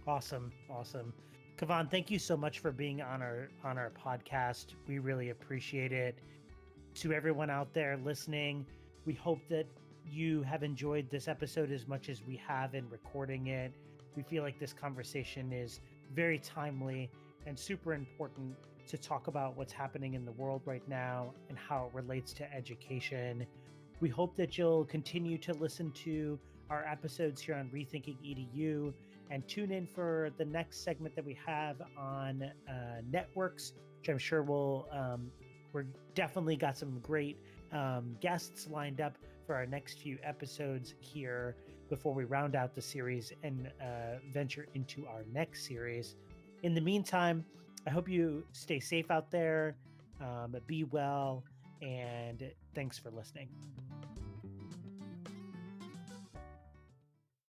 Awesome. Kevan, thank you so much for being on our podcast. We really appreciate it. To everyone out there listening, we hope that you have enjoyed this episode as much as we have in recording it. We feel like this conversation is very timely and super important to talk about what's happening in the world right now and how it relates to education. We hope that you'll continue to listen to our episodes here on Rethinking EDU and tune in for the next segment that we have on networks, which I'm sure we're definitely got some great guests lined up for our next few episodes here before we round out the series and venture into our next series. In the meantime, I hope you stay safe out there, be well, and thanks for listening.